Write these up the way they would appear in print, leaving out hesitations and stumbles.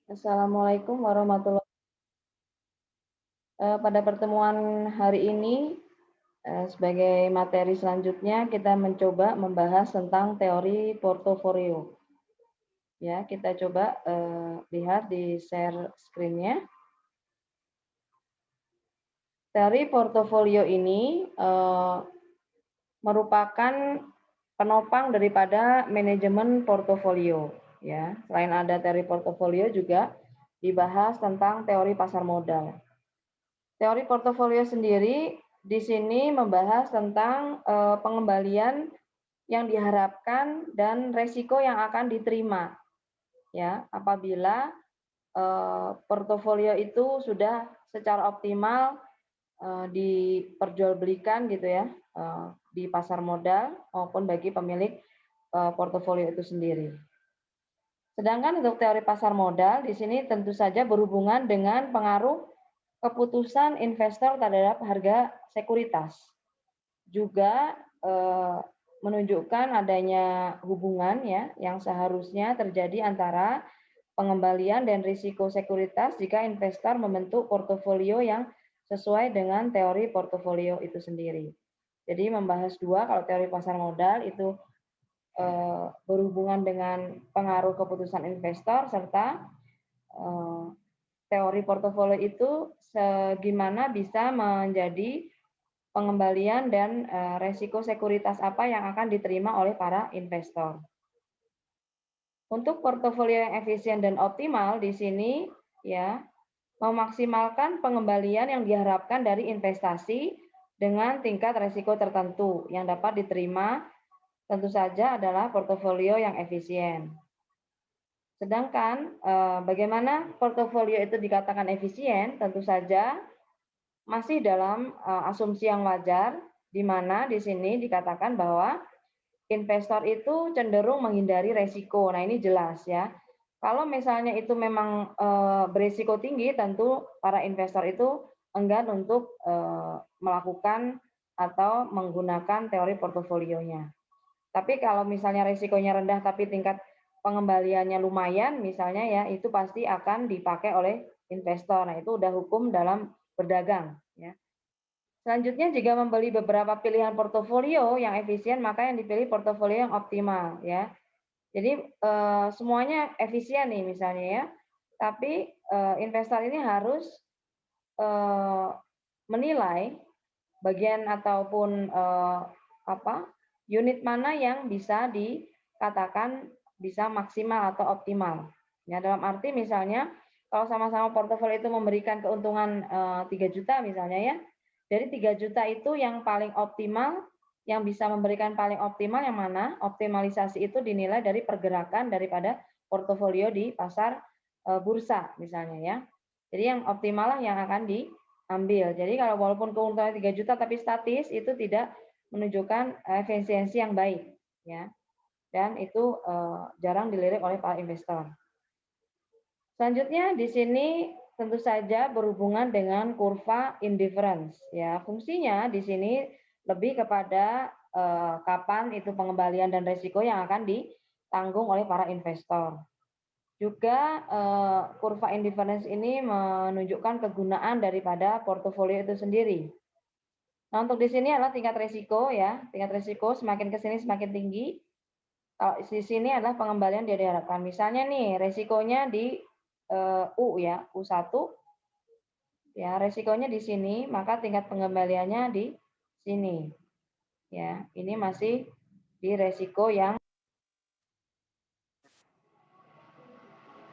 Assalamualaikum warahmatullahi pada pertemuan hari ini, sebagai materi selanjutnya kita mencoba membahas tentang teori portofolio. Ya, kita coba lihat di share screen-nya. Teori portofolio ini merupakan penopang daripada manajemen portofolio. Ya, selain ada teori portofolio juga dibahas tentang teori pasar modal. Teori portofolio sendiri di sini membahas tentang pengembalian yang diharapkan dan resiko yang akan diterima, ya, apabila portofolio itu sudah secara optimal diperjualbelikan gitu ya di pasar modal maupun bagi pemilik portofolio itu sendiri. Sedangkan untuk teori pasar modal di sini tentu saja berhubungan dengan pengaruh keputusan investor terhadap harga sekuritas. Juga menunjukkan adanya hubungan ya yang seharusnya terjadi antara pengembalian dan risiko sekuritas jika investor membentuk portofolio yang sesuai dengan teori portofolio itu sendiri. Jadi membahas dua, kalau teori pasar modal itu berhubungan dengan pengaruh keputusan investor serta teori portofolio itu gimana bisa menjadi pengembalian dan resiko sekuritas apa yang akan diterima oleh para investor. Untuk portofolio yang efisien dan optimal di sini ya memaksimalkan pengembalian yang diharapkan dari investasi dengan tingkat resiko tertentu yang dapat diterima tentu saja adalah portofolio yang efisien. Sedangkan bagaimana portofolio itu dikatakan efisien, tentu saja masih dalam asumsi yang wajar, di mana di sini dikatakan bahwa investor itu cenderung menghindari resiko. Nah ini jelas ya. Kalau misalnya itu memang berisiko tinggi, tentu para investor itu enggan untuk melakukan atau menggunakan teori portofolionya. Tapi kalau misalnya risikonya rendah tapi tingkat pengembaliannya lumayan misalnya ya, itu pasti akan dipakai oleh investor. Nah, itu udah hukum dalam berdagang ya. Selanjutnya jika membeli beberapa pilihan portofolio yang efisien, maka yang dipilih portofolio yang optimal ya. Jadi semuanya efisien nih misalnya ya. Tapi investor ini harus menilai bagian ataupun unit mana yang bisa dikatakan bisa maksimal atau optimal. Ya, dalam arti misalnya kalau sama-sama portofolio itu memberikan keuntungan 3 juta misalnya ya, dari 3 juta itu yang paling optimal, yang bisa memberikan paling optimal yang mana? Optimalisasi itu dinilai dari pergerakan daripada portofolio di pasar bursa misalnya ya. Jadi yang optimal lah yang akan diambil. Jadi kalau walaupun keuntungannya 3 juta tapi statis itu tidak menunjukkan efisiensi yang baik ya. Dan itu jarang dilirik oleh para investor. Selanjutnya di sini tentu saja berhubungan dengan kurva indifference ya. Fungsinya di sini lebih kepada kapan itu pengembalian dan risiko yang akan ditanggung oleh para investor. Juga kurva indifference ini menunjukkan kegunaan daripada portofolio itu sendiri. Nah, untuk di sini adalah tingkat risiko ya. Tingkat risiko semakin ke sini semakin tinggi. Kalau di sini adalah pengembalian yang diharapkan. Misalnya nih, risikonya di U ya, U1 ya, risikonya di sini, maka tingkat pengembaliannya di sini. Ya, ini masih di risiko yang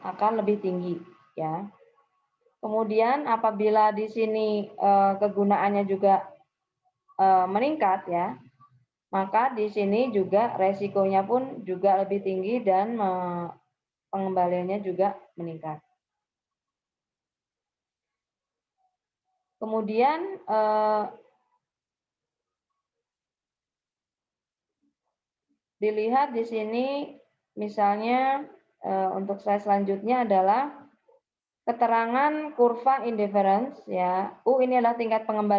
akan lebih tinggi ya. Kemudian apabila di sini kegunaannya juga meningkat ya, maka di sini juga resikonya pun juga lebih tinggi dan pengembaliannya juga meningkat. Kemudian dilihat di sini misalnya untuk slide selanjutnya adalah keterangan kurva indifference ya. U ini adalah tingkat pengembalian